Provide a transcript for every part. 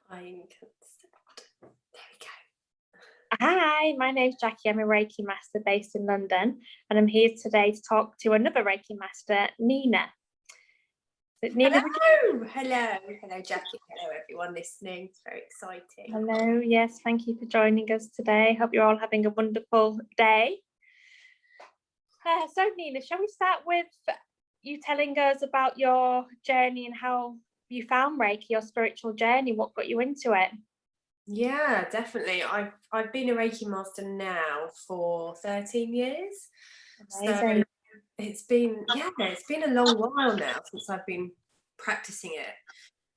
I can start. There we go. Hi, my name's Jackie. I'm a Reiki Master based in London, and I'm here today to talk to another Reiki Master, Nina. Nina, hello, Jackie. Hello, everyone listening. It's very exciting. Hello, yes, thank you for joining us today. Hope you're all having a wonderful day. So, Nina, shall we start with you telling us about your journey and how you found Reiki, your spiritual journey? What got you into it? Yeah, definitely. I've been a Reiki Master now for 13 years. Amazing. So it's been a long while now since I've been practicing it.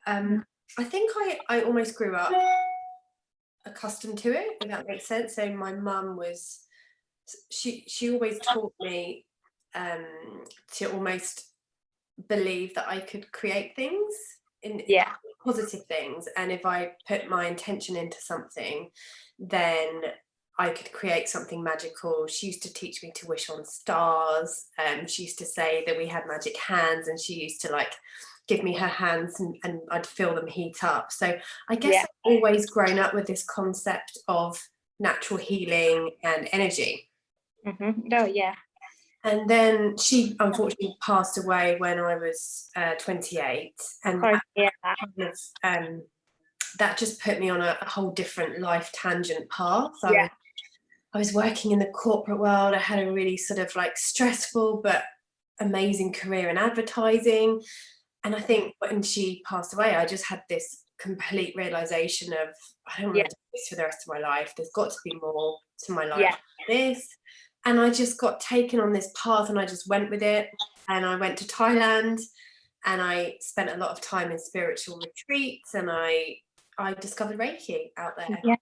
I think I almost grew up accustomed to it, if that makes sense. So my mum was she always taught me to almost believe that I could create things in positive things, and if I put my intention into something, then I could create something magical. She used to teach me to wish on stars, and she used to say that we had magic hands, and she used to like give me her hands and I'd feel them heat up. So I guess I've always grown up with this concept of natural healing and energy. Oh yeah. And then she unfortunately passed away when I was 28, and that just put me on a whole different life tangent path. I was working in the corporate world. I had a really sort of like stressful but amazing career in advertising, and I think when she passed away, I just had this complete realization of I don't want to do this for the rest of my life. There's got to be more to my life than this. And I just got taken on this path, and I just went with it. And I went to Thailand, and I spent a lot of time in spiritual retreats, and I discovered Reiki out there. Yeah.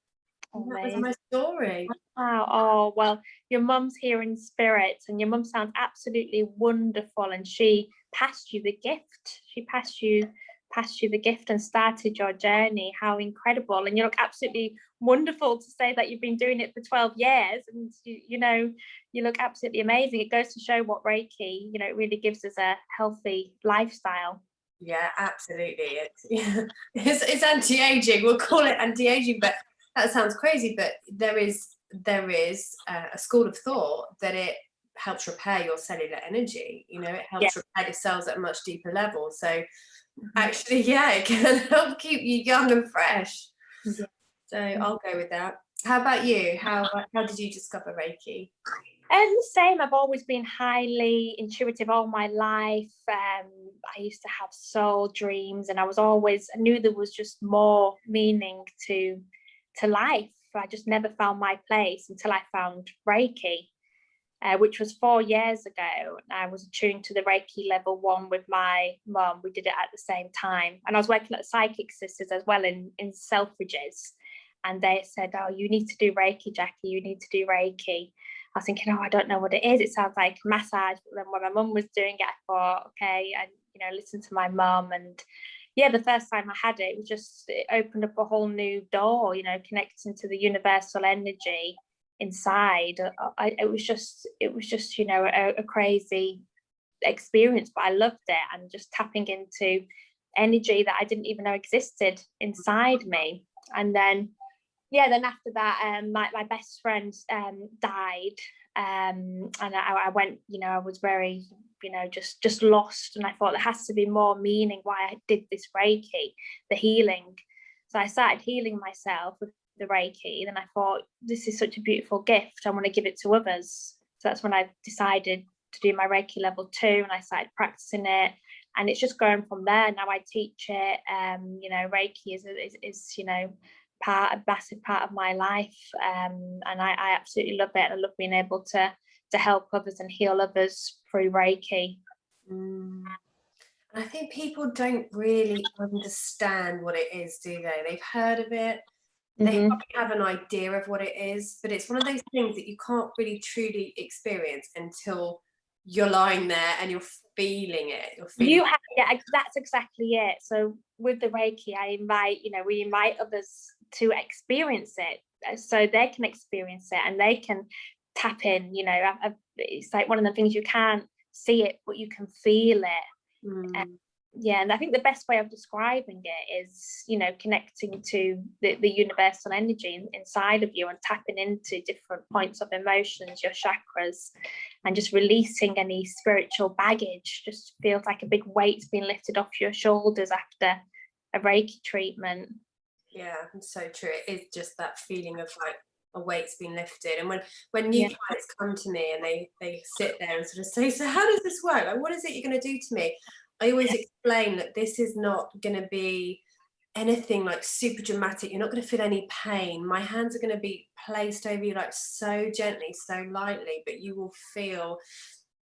And that was my story. Wow. Oh, well, your mum's here in spirit, and your mum sounds absolutely wonderful, and she passed you the gift. She passed you the gift and started your journey. How incredible. And you look absolutely wonderful to say that you've been doing it for 12 years, and you look absolutely amazing. It goes to show what Reiki, it really gives us a healthy lifestyle. Yeah, absolutely. It's anti-aging. We'll call it anti-aging, but that sounds crazy. But there is a school of thought that it helps repair your cellular energy. It helps repair the cells at a much deeper level. So actually, it can help keep you young and fresh. So I'll go with that. How about you? How did you discover Reiki? The same. I've always been highly intuitive all my life. I used to have soul dreams, and I knew there was just more meaning to life. I just never found my place until I found Reiki, which was 4 years ago. I was attuned to the Reiki level 1 with my mum. We did it at the same time, and I was working at Psychic Sisters as well in Selfridges, and they said, "Oh, you need to do Reiki, Jackie. You need to do Reiki." I was thinking, "Oh, I don't know what it is. It sounds like massage." But then when my mum was doing it, I thought, okay, and listen to my mum. And the first time I had it, it opened up a whole new door, connecting to the universal energy inside. It was just a crazy experience, but I loved it, and just tapping into energy that I didn't even know existed inside me. And then after that, my best friend died, and I went, I was very, just lost, and I thought there has to be more meaning why I did this Reiki, the healing. So I started healing myself with the Reiki. Then I thought, this is such a beautiful gift. I want to give it to others. So that's when I decided to do my Reiki level 2, and I started practicing it. And it's just going from there. Now I teach it. Reiki is a massive part of my life, and I absolutely love it. I love being able to help others and heal others through Reiki. I think people don't really understand what it is, do they? They've heard of it, they probably have an idea of what it is, but it's one of those things that you can't really truly experience until you're lying there and you're feeling it. That's exactly it. So with the Reiki, we invite others to experience it, so they can experience it and they can tap in. It's like one of the things, you can't see it, but you can feel it. Yeah, and I think the best way of describing it is, you know, connecting to the universal energy inside of you and tapping into different points of emotions, your chakras, and just releasing any spiritual baggage. Just feels like a big weight's been lifted off your shoulders after a Reiki treatment. Yeah, so true. It is just that feeling of like a weight's been lifted. And when new clients come to me and they sit there and sort of say, so how does this work? Like, what is it you're going to do to me? I always explain that this is not going to be anything like super dramatic. You're not going to feel any pain. My hands are going to be placed over you like so gently, so lightly, but you will feel,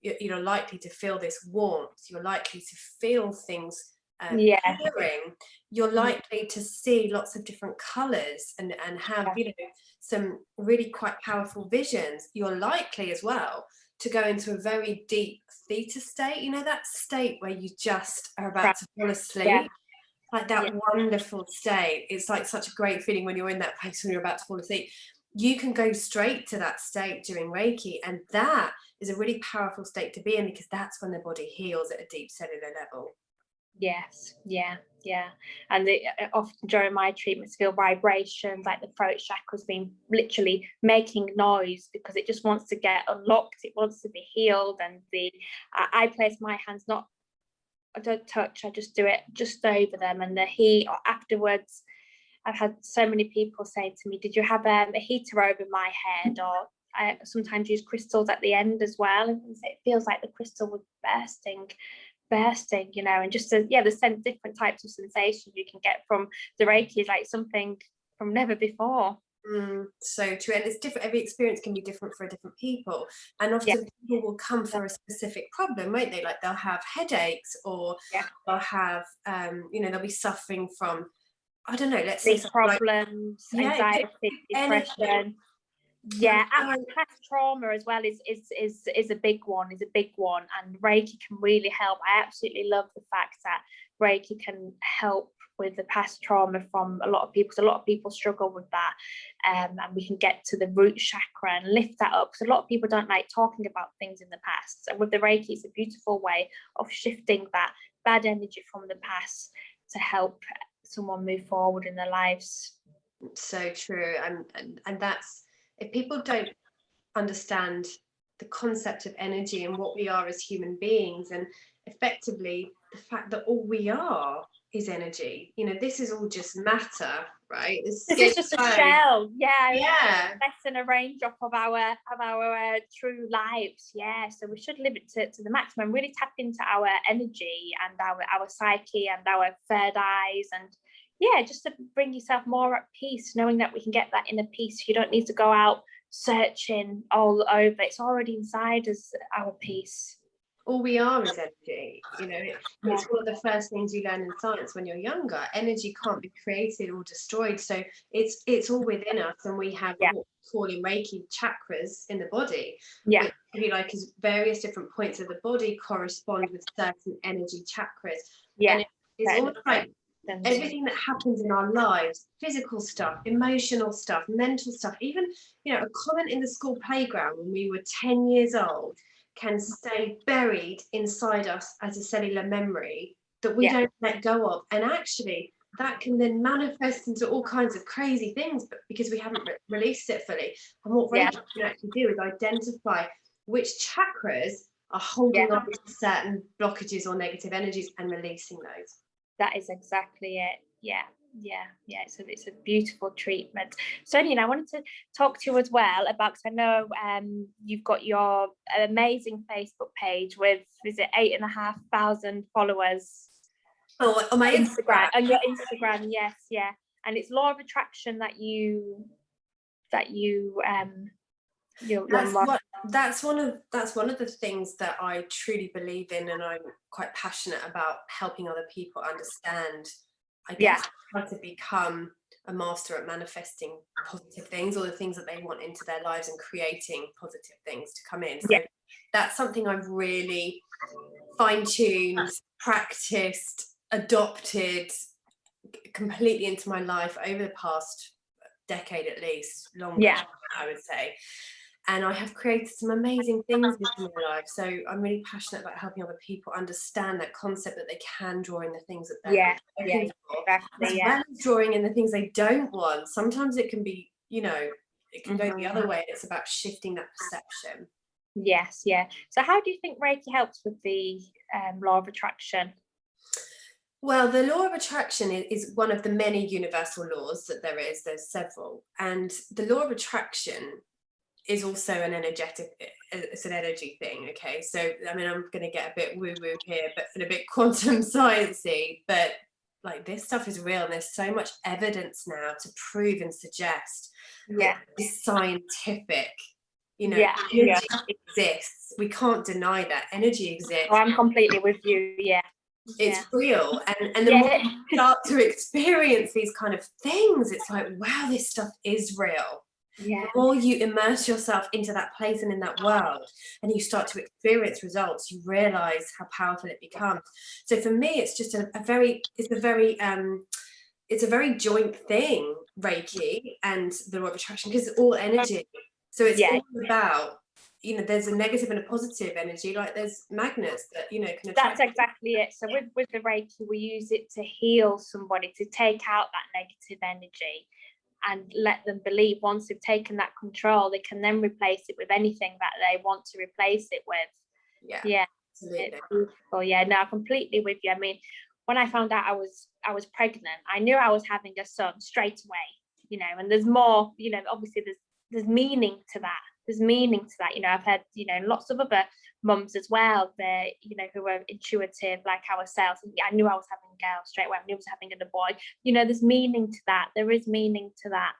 you're likely to feel this warmth. You're likely to feel things hearing. You're likely to see lots of different colors and have, you know, some really quite powerful visions. You're likely as well to go into a very deep theta state, you know, that state where you just are about to fall asleep. Like that wonderful state. It's like such a great feeling when you're in that place when you're about to fall asleep. You can go straight to that state during Reiki, and that is a really powerful state to be in, because that's when the body heals at a deep cellular level. Yes, yeah. And often during my treatments, feel vibrations, like the throat chakra's been literally making noise because it just wants to get unlocked. It wants to be healed. And I place my hands, I don't touch, I just do it just over them, and the heat afterwards. I've had so many people say to me, did you have a heater over my head? Or I sometimes use crystals at the end as well, and it feels like the crystal was bursting, you know. And just the different types of sensations you can get from the Reiki is like something from never before. So true. And it's different. Every experience can be different for different people, and often people will come for a specific problem, won't they? Like they'll have headaches, or they'll have you know, they'll be suffering from, I don't know, let's say problems, like, anxiety, depression. Past trauma as well is a big one, and Reiki can really help. I absolutely love the fact that Reiki can help with the past trauma from a lot of people, because a lot of people struggle with that, and we can get to the root chakra and lift that up, because a lot of people don't like talking about things in the past, and with the Reiki it's a beautiful way of shifting that bad energy from the past to help someone move forward in their lives. So true. And that's, if people don't understand the concept of energy and what we are as human beings, and effectively the fact that all we are is energy, you know, this is all just matter, right? This is just a shell, less than a raindrop of our true lives. So we should live it to the maximum, really tap into our energy and our psyche and our third eyes, and just to bring yourself more at peace, knowing that we can get that inner peace. You don't need to go out searching all over. It's already inside us, our peace. All we are is energy, you know. It's one of the first things you learn in science when you're younger. Energy can't be created or destroyed, so it's all within us, and we have what we call in Reiki chakras in the body, which, if you like, is various different points of the body correspond with certain energy chakras. And it's almost like everything that happens in our lives, physical stuff, emotional stuff, mental stuff, even, you know, a comment in the school playground when we were 10 years old can stay buried inside us as a cellular memory that we don't let go of. And actually that can then manifest into all kinds of crazy things, but because we haven't released it fully. And what Reiki can actually do is identify which chakras are holding on to certain blockages or negative energies and releasing those. That is exactly it. So it's a beautiful treatment. So Nina, I wanted to talk to you as well about, because I know you've got your amazing Facebook page with, is it 8,500 followers? Oh, on my Instagram. On your Instagram, yes, and it's law of attraction that you that's one of the things that I truly believe in, and I'm quite passionate about helping other people understand, I guess, how to become a master at manifesting positive things, or the things that they want into their lives, and creating positive things to come in. So that's something I've really fine-tuned, practiced, adopted completely into my life over the past decade, at least longer, I would say. and I have created some amazing things in my life. So I'm really passionate about helping other people understand that concept, that they can draw in the things that they're looking for, as well as drawing in the things they don't want. Sometimes it can be, you know, it can go the other way. It's about shifting that perception. Yes, yeah. So how do you think Reiki helps with the law of attraction? Well, the law of attraction is one of the many universal laws that there is. There's several. And the law of attraction is also an energetic, it's an energy thing. Okay. So, I mean, I'm going to get a bit woo woo here, but and a bit quantum sciencey, but like this stuff is real. And there's so much evidence now to prove and suggest that it's scientific. You know, energy exists. We can't deny that energy exists. Oh, I'm completely with you. Yeah. It's real. And the more you start to experience these kind of things, it's like, wow, this stuff is real. The more you immerse yourself into that place and in that world, and you start to experience results, you realize how powerful it becomes. So for me, it's just a very joint thing, Reiki and the law of attraction, because it's all energy. So it's all about, you know, there's a negative and a positive energy, like there's magnets that, you know, can attract. That's exactly it. So with the Reiki, we use it to heal somebody, to take out that negative energy and let them believe once they've taken that control, they can then replace it with anything that they want to replace it with. Yeah, absolutely. It's beautiful. Yeah, no, completely with you. I mean, when I found out I was pregnant, I knew I was having a son straight away, you know, and there's more, you know, obviously there's meaning to that. There's meaning to that. You know, I've had, you know, lots of other mums as well, they're, you know, who are intuitive like ourselves. And I knew I was having a girl straight away. I knew I was having a boy. You know, there's meaning to that. There is meaning to that.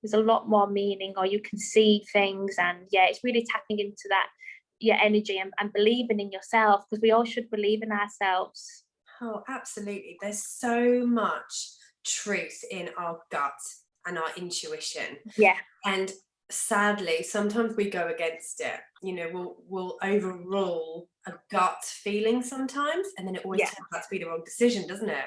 There's a lot more meaning, or you can see things. And it's really tapping into that, your energy, and believing in yourself, because we all should believe in ourselves. Oh, absolutely. There's so much truth in our gut and our intuition. Yeah. And sadly, sometimes we go against it. You know, we'll overrule a gut feeling sometimes, and then it always turns out to be the wrong decision, doesn't it?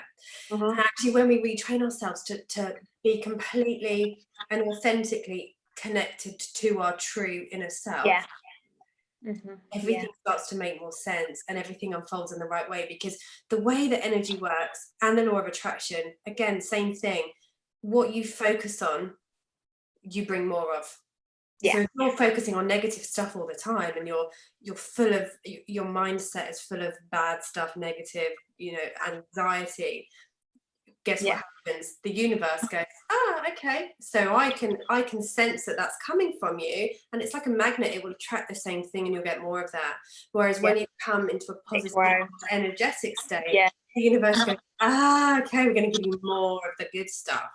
And actually, when we retrain ourselves to be completely and authentically connected to our true inner self, everything starts to make more sense, and everything unfolds in the right way, because the way that energy works and the law of attraction, again, same thing. What you focus on, you bring more of. So if you're focusing on negative stuff all the time, and you're full of, your mindset is full of bad stuff, negative, you know, anxiety, guess what happens? The universe goes, okay, so I can sense that that's coming from you, and it's like a magnet. It will attract the same thing, and you'll get more of that. Whereas when you come into a positive, energetic state, the universe goes, okay, we're going to give you more of the good stuff.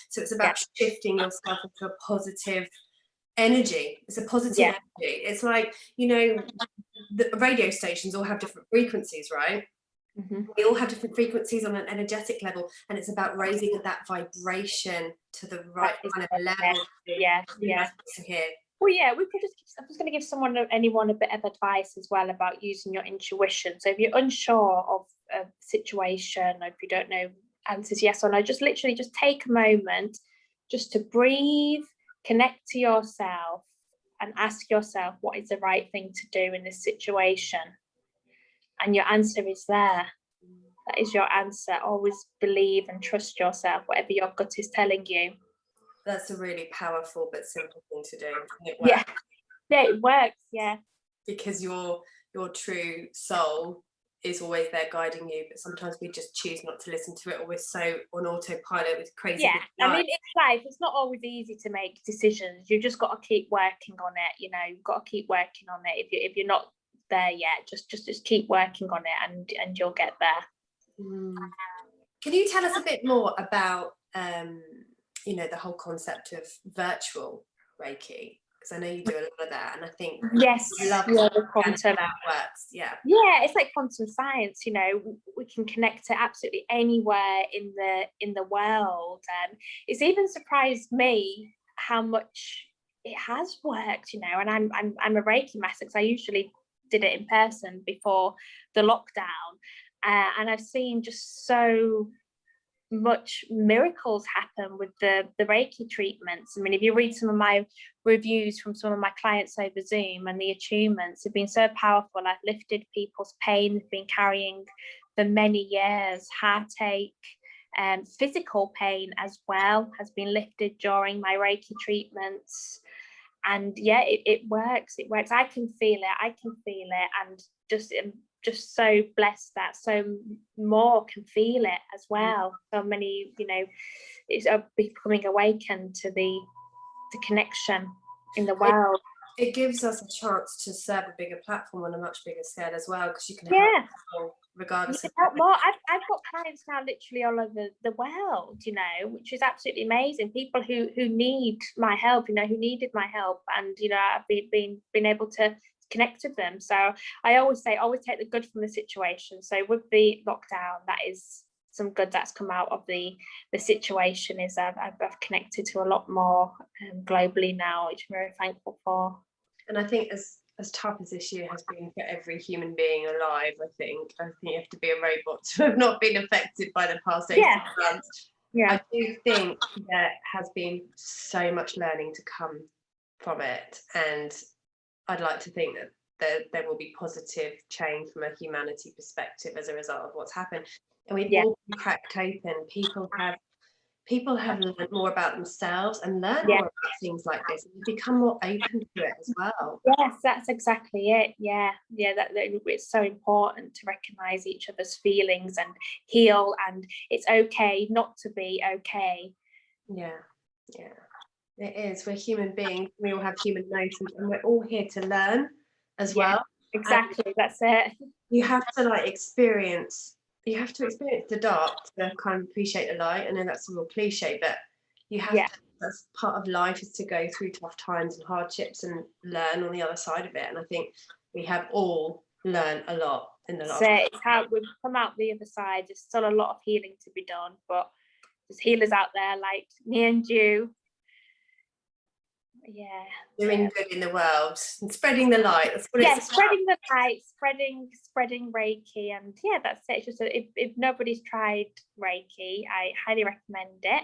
So it's about shifting yourself into a positive energy. It's a positive energy. It's like, you know, the radio stations all have different frequencies, right? We all have different frequencies on an energetic level, and it's about raising that vibration to the right kind of level. Well, we could I'm just going to give anyone a bit of advice as well about using your intuition. So if you're unsure of a situation, or if you don't know answers yes or no, just literally just take a moment just to breathe, connect to yourself, and ask yourself what is the right thing to do in this situation. And your answer is there. That is your answer. Always believe and trust yourself, whatever your gut is telling you. That's a really powerful but simple thing to do. It works. It works, because your true soul is always there guiding you, but sometimes we just choose not to listen to it, or we're so on autopilot with crazy. I mean, it's life. It's not always easy to make decisions. You just got to keep working on it. You know, you've got to keep working on it. If you're not there yet, just keep working on it, and you'll get there. Can you tell us a bit more about you know, the whole concept of virtual Reiki? Because I know you do a lot of that, and I think the quantum that works. It's like quantum science. You know, we can connect to absolutely anywhere in the world, and it's even surprised me how much it has worked. You know, and I'm a Reiki master, because I usually did it in person before the lockdown, and I've seen just so much miracles happen with the Reiki treatments. I mean, if you read some of my reviews from some of my clients over Zoom, and the attunements have been so powerful. I've lifted people's pain they've been carrying for many years, heartache, and physical pain as well has been lifted during my Reiki treatments. And yeah, it works. I can feel it, and just so blessed that so more can feel it as well. So many, it's becoming awakened to the connection in the world. It gives us a chance to serve a bigger platform on a much bigger scale as well, because you can Yeah. help people regardless of More. I've got clients now literally all over the world, which is absolutely amazing. People who need my help, who needed my help, and I've been able to connect with them. So I always say, always take the good from the situation. So with the lockdown, that is some good that's come out of the situation, is I've connected to a lot more globally now, which I'm very thankful for. And I think as tough as this year has been for every human being alive, I think you have to be a robot to have not been affected by the past 18 months. Yeah. I do think there has been so much learning to come from it, and I'd like to think that there will be positive change from a humanity perspective as a result of what's happened. And we've all been cracked open. People have learned more about themselves and learned more about things like this, and become more open to it as well. Yes, that's exactly it. Yeah, that it's so important to recognize each other's feelings and heal, and it's okay not to be okay. Yeah, it is. We're human beings. We all have human emotions, and we're all here to learn as well. Exactly, and that's it. You have to experience the dark to kind of appreciate the light. I know that's a real cliche, but you have to, that's part of life, is to go through tough times and hardships and learn on the other side of it. And I think we have all learned a lot in the last it's how we've come out the other side. There's still a lot of healing to be done, but there's healers out there like me and you. Doing good in the world and spreading the light. That's what it's spreading the light, spreading Reiki, and that's it. It's just if nobody's tried Reiki, I highly recommend it.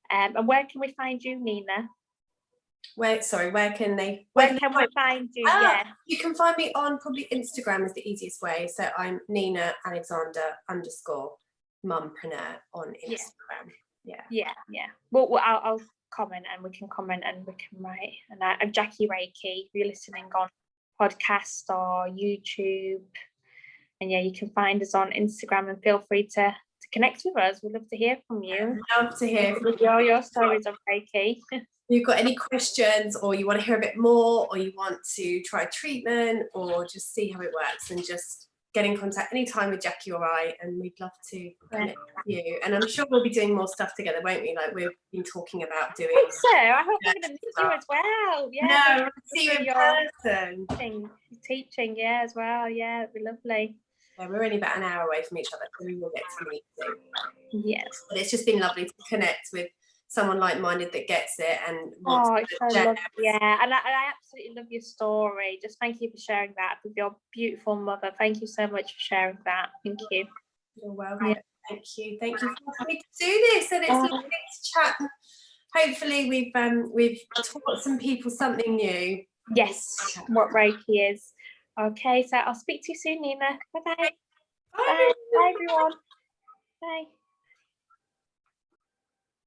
And where can we find you, Nina? Where can we find you? You can find me on probably Instagram is the easiest way. So I'm Nina Alexander _ mumpreneur on Instagram. Yeah. Well, I'll comment, and we can comment, and we can write. And I'm Jackie Reiki. If you're listening on podcast or YouTube, and you can find us on Instagram, and feel free to connect with us. We'd love to hear from you. I'd love to hear from your stories of Reiki. If you've got any questions, or you want to hear a bit more, or you want to try treatment, or just see how it works, and just get in contact anytime with Jackie or I, and we'd love to connect with you. And I'm sure we'll be doing more stuff together, won't we? Like we've been talking about doing. I hope we're going to meet you as well. Yeah, no, see you in person. Teaching, as well. Yeah, it'd be lovely. Yeah, we're only about an hour away from each other, so we will get to meet soon. Yes. But it's just been lovely to connect with someone like-minded that gets it and wants to share. And I absolutely love your story. Just thank you for sharing that with your beautiful mother. Thank you so much for sharing that. Thank you. You're welcome. Thank you for asking me to do this, and it's lovely to chat. Hopefully we've taught some people something new. Yes, what Reiki is. Okay, so I'll speak to you soon, Nina. Bye-bye. Bye everyone. Bye.